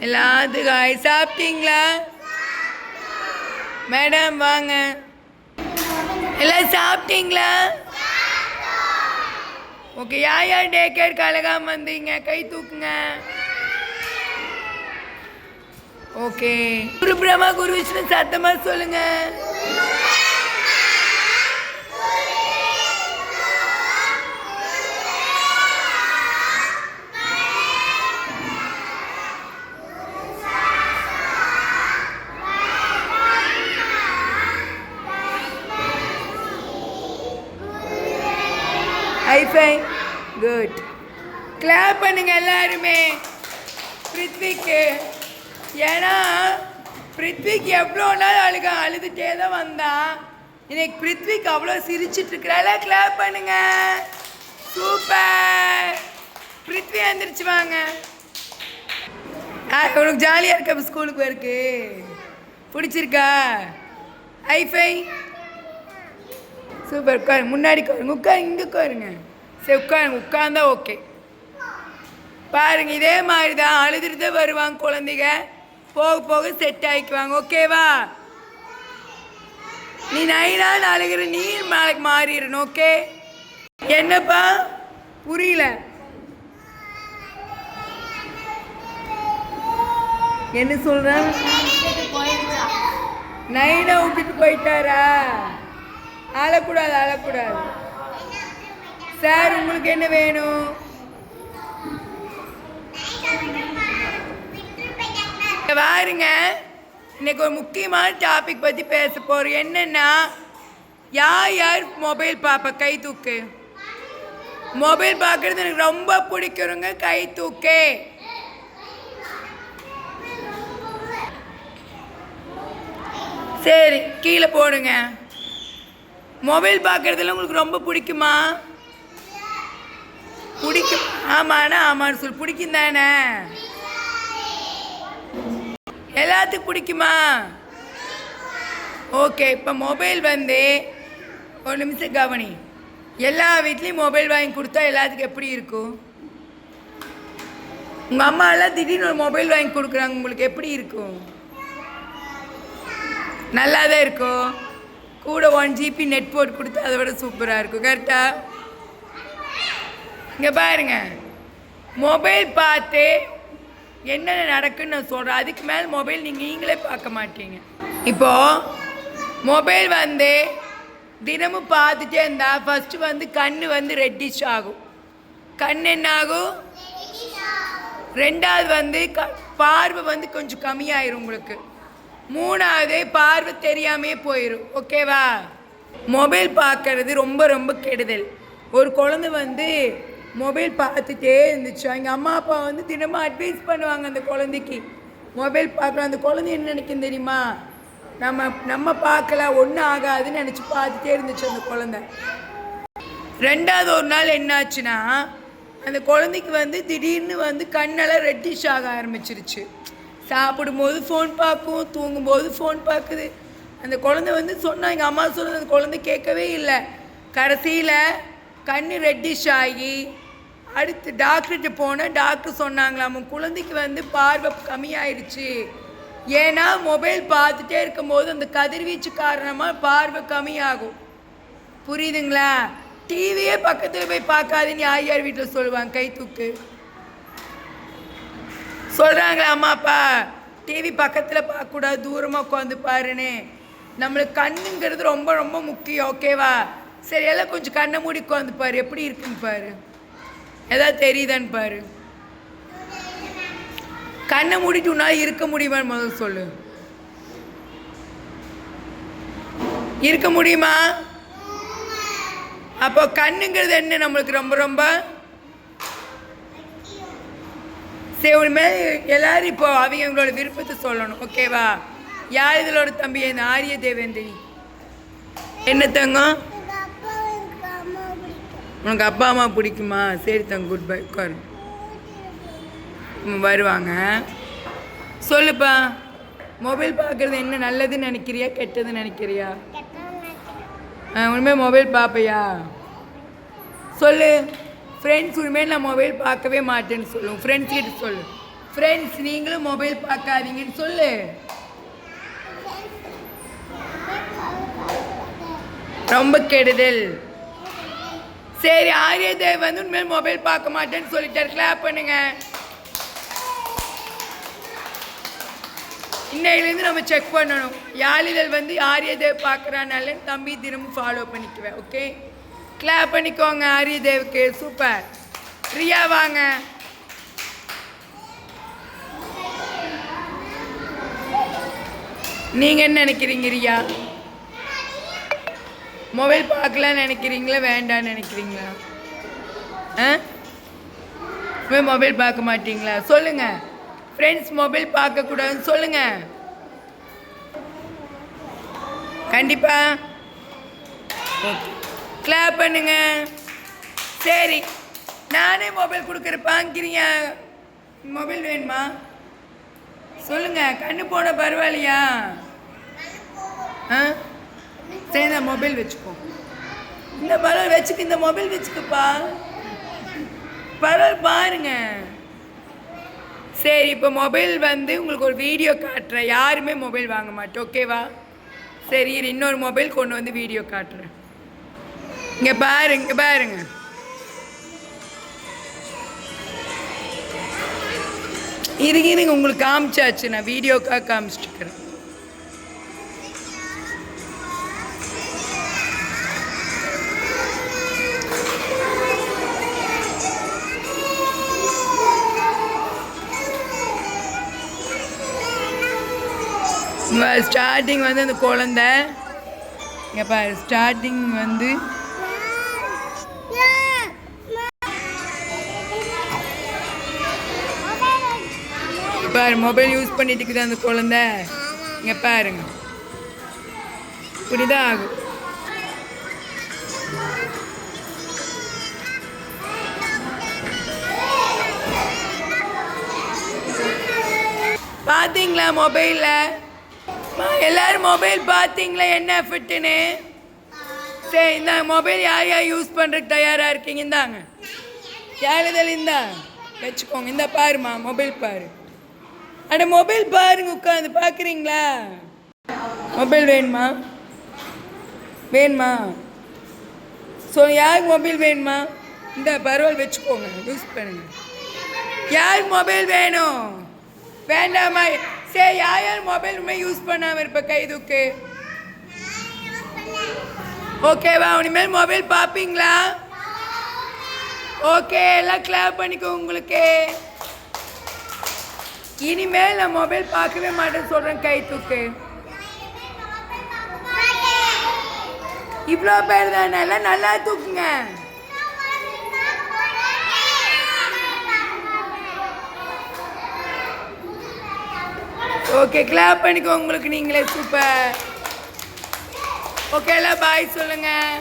எல்லாத்துக்கும் சாப்பிட்டீங்களா மேடம்? வாங்க. எல்லாம் சாப்பிட்டீங்களா? ஓகே. யார் யார் டே கேர் கலகாம வந்தீங்க கை தூக்குங்க. ஓகே. குரு பிரம்மா குரு விஷ்ணு சத்தமா சொல்லுங்க. ஹைஃபை. குட். கிளாப் பண்ணுங்க எல்லாருமே பிருத்விக்கு. ஏன்னா பிருத்விக்கு எவ்வளோ நாள் அழுதுகிட்டே தான் வந்தான். இன்னைக்கு பிருத்விக்கு அவ்வளோ சிரிச்சிட்டு இருக்கிறால. கிளாப் பண்ணுங்க. சூப்பர். பிருத்வி எழுந்திரிச்சு வாங்க. உனக்கு ஜாலியாக இருக்க ஸ்கூலுக்கு இருக்கு பிடிச்சிருக்கா? ஹைஃபை. சூப்பர். உட்காருங்க. முன்னாடி உட்காருங்க. உட்காருங்க. இங்கே உட்காருங்க. சரி உட்காருங்க. உட்கார்ந்தா ஓகே. பாருங்க இதே மாதிரி தான் அழுதுட்டு வருவாங்க குழந்தைங்க. போக போக செட் ஆகிக்குவாங்க. ஓகேவா? நீ நைனாள் அழுகிற நீர் நாளைக்கு மாறிடணும். ஓகே. என்னப்பா புரியல? என்ன சொல்ற? நைனா விட்டுட்டு போயிட்டாரா? அழக்கூடாது அழக்கூடாது. சார் உங்களுக்கு என்ன வேணும்? பாருங்க இன்னைக்கு ஒரு முக்கியமான டாபிக் பற்றி பேச போகிறோம். என்னென்னா யார் யார் மொபைல் பார்ப்ப கை தூக்கு. மொபைல் பார்க்குறது எனக்கு ரொம்ப பிடிக்கிறவங்க கை தூக்கு. சரி கீழே போடுங்க. மொபைல் பார்க்குறதுல உங்களுக்கு ரொம்ப பிடிக்குமா? பிடிக்கும். ஆமாண்ணா ஆமான்னு சொல்லி பிடிக்கும் தானே? எல்லாத்துக்கும் பிடிக்குமா? ஓகே. இப்போ மொபைல் ஒரு நிமிஷம் கவனி. எல்லா வீட்லேயும் மொபைல் வாங்கி கொடுத்தா எல்லாத்துக்கும் எப்படி இருக்கும்? உங்கள் அம்மா எல்லாம் திடீர்னு ஒரு மொபைல் வாங்கி கொடுக்குறாங்க, உங்களுக்கு எப்படி இருக்கும்? நல்லா தான் இருக்கும். கூட 1 GB நெட் போட்டு கொடுத்தா அதை விட சூப்பராக இருக்கும். கரெக்டா? இங்கே பாருங்க மொபைல் பார்த்து என்னென்ன நடக்குன்னு நான் சொல்கிறேன். அதுக்கு மேலே மொபைல் நீங்களே பார்க்க மாட்டீங்க. இப்போது மொபைல் தினமும் பார்த்துட்டே இருந்தால் ஃபஸ்ட்டு கண் ரெட்டிஷ் ஆகும். கண் என்ன ஆகும்? ரெண்டாவது பார்வை கொஞ்சம் கம்மியாயிரும் உங்களுக்கு. மூணாவது பார்வை தெரியாமே போயிடும். ஓகேவா? மொபைல் பார்க்கறது ரொம்ப ரொம்ப கெடுதல். ஒரு குழந்தை மொபைல் பார்த்துட்டே இருந்துச்சு. எங்கள் அம்மா அப்பா தினமும் அட்வைஸ் பண்ணுவாங்க அந்த குழந்தைக்கு மொபைல் பார்க்கலாம். அந்த குழந்தை என்ன நினைக்கும் தெரியுமா? நம்ம பார்க்கலாம் ஒன்றும் ஆகாதுன்னு நினச்சி பார்த்துட்டே இருந்துச்சு அந்த குழந்தை. ரெண்டாவது ஒரு நாள் என்னாச்சுன்னா அந்த குழந்தைக்கு திடீர்னு கண்ணெல்லாம் ரெட்டிஷ் ஆக ஆரம்பிச்சிருச்சு. சாப்பிடும்போது ஃபோன் பார்க்கும், தூங்கும்போது ஃபோன் பார்க்குது. அந்த குழந்தை சொன்னால் எங்கள் அம்மா சொன்னது அந்த குழந்தை கேட்கவே இல்லை. கடைசியில் கண் ரெட்டிஷ் ஆகி அடுத்து டாக்டர்கிட்ட போனால் டாக்டர் சொன்னாங்களாம் குழந்தைக்கு பார்வை கம்மியாயிடுச்சு. ஏன்னா மொபைல் பார்த்துட்டே இருக்கும்போது அந்த கதிர்வீச்சு காரணமாக பார்வை கம்மியாகும். புரியுதுங்களா? டிவியே பக்கத்தில் போய் பார்க்காதுன்னு யார் யார் வீட்டில் சொல்லுவாங்க கை தூக்கு. சொல்கிறாங்களா அம்மா அப்பா? டிவி பக்கத்தில் பார்க்கக்கூடாது, தூரமாக உட்காந்து பாருன்னு. நம்மளுக்கு கண்ணுங்கிறது ரொம்ப ரொம்ப முக்கியம். ஓகேவா? சரி எல்லாம் கொஞ்சம் கண்ணை மூடி உட்காந்து பாரு, எப்படி இருக்குன்னு பாரு. ஏதாவது தெரியுதான்னு பாரு. கண்ணை மூடிட்டு உன்னால் இருக்க முடியுமான்னு முதல்ல சொல்லு. இருக்க முடியுமா? அப்போ கண்ணுங்கிறது என்ன நம்மளுக்கு ரொம்ப ரொம்ப சரி. உண்மையிலே எல்லாரும் இப்போ அவங்களோட விருப்பத்தை சொல்லணும். ஓகேவா? யார் இதோட தம்பி? என்ன ஆரிய தேவேந்திரி. என்ன தங்கம்? உனக்கு அப்பா அம்மா பிடிக்குமா? சரி தங்க. Good bye. உட்காரு. வருவாங்க. சொல்லுப்பா. மொபைல் பார்க்குறது என்ன நல்லதுன்னு நினைக்கிறியா கெட்டதுன்னு நினைக்கிறியா? உண்மையாக மொபைல் பார்ப்பையா? சொல்லு. ஃப்ரெண்ட்ஸ் உண்மையாக நான் மொபைல் பார்க்கவே மாட்டேன்னு சொல்லுவோம். ஃப்ரெண்ட்ஸ் கிட்ட சொல்லு. ஃப்ரெண்ட்ஸ் நீங்களும் மொபைல் பார்க்காதீங்கன்னு சொல்லு. ரொம்ப கெடுதல். சரி, ஆரியதேவ் வந்து உண்மையில் மொபைல் பார்க்க மாட்டேன்னு சொல்லிட்டாரு. கிளாப் பண்ணுங்க. இன்னையிலேருந்து நம்ம செக் பண்ணணும். யாழிதழ் வந்து ஆரியதேவ் பார்க்குறானால தம்பி தினமும் ஃபாலோ பண்ணிக்குவேன். ஓகே, கிளாப் பண்ணிக்கோங்க ஆரியதேவுக்கு. சூப்பர். ரியா வாங்க. நீங்கள் என்ன நினைக்கிறீங்க ரியா? மொபைல் பார்க்கலான்னு நினைக்கிறீங்களா வேண்டான்னு நினைக்கிறீங்களா? மொபைல் பார்க்க மாட்டீங்களா? சொல்லுங்கள் ஃப்ரெண்ட்ஸ். மொபைல் பார்க்கக்கூடாதுன்னு சொல்லுங்கள் கண்டிப்பாக. ஓகே, கிளாப் பண்ணுங்க. சரி, நானே மொபைல் கொடுக்குறேன். வாங்கிக்கிறீங்க? மொபைல் வேணுமா சொல்லுங்கள். கண்ணு போன பரவாயில்லையா? சரி, நான் மொபைல் வச்சுக்கோ. இந்த பரவாயில்ல வச்சுக்க. இந்த மொபைல் வச்சுக்கப்பா. பரவாயில்ல பாருங்க. சரி, இப்போ மொபைல் வந்து உங்களுக்கு ஒரு வீடியோ காட்டுறேன். யாருமே மொபைல் வாங்க மாட்டேன். ஓகேவா? சரி, இன்னொரு மொபைல் கொண்டு வந்து வீடியோ காட்டுறேன். இங்கே பாருங்க, இங்கே பாருங்க. இருங்க, உங்களுக்கு காமிச்சாச்சு. நான் வீடியோக்காக காமிச்சிட்டுருக்கிறேன். ஸ்டார்டிங் வந்து அந்த குழந்தை இங்கே பாரு. ஸ்டார்டிங் வந்து பாரு மொபைல் யூஸ் பண்ணிட்டு இருக்குது அந்த குழந்தை. இங்கே பாருங்க, இப்படிதான் ஆகும். பார்த்தீங்களா மொபைலில்? எல்லாரும் மொபைல் பார்த்தீங்களா என்ன எஃபெக்ட்டுன்னு? சரி, இந்த மொபைல் யார் யார் யூஸ் பண்ணுறதுக்கு தயாராக இருக்கீங்க? இந்தாங்க யாழுதல், இந்தா வச்சுக்கோங்க. இந்த பாருமா மொபைல் பாரு. அட மொபைல் பாருங்க, உட்காந்து பார்க்குறீங்களா? மொபைல் வேணுமா? வேணுமா? யாருக்கு மொபைல் வேணுமா? இந்த பரவாயில்ல வச்சுக்கோங்க, யூஸ் பண்ணுங்க. யாருக்கு மொபைல் வேணும்? வேண்டாமா? சரி, யார் மொபைல் யூஸ் பண்ணாமல் இருப்ப கை தூக்கு. ஓகேவா? இனிமேல் மொபைல் பார்ப்பீங்களா? ஓகே, எல்லாம் கிளாப் பண்ணிக்கோ. உங்களுக்கு இனிமேல் நான் மொபைல் பார்க்கவே மாட்டேன்னு சொல்கிறேன். கை தூக்கு. இவ்வளோ பேர் தானே, எல்லாம் நல்லா தூக்குங்க. ஓகே, கிளாப் பண்ணிக்கோ உங்களுக்கு நீங்களே. சூப்பர். ஓகே, எல்லாம் பாய் சொல்லுங்கள்.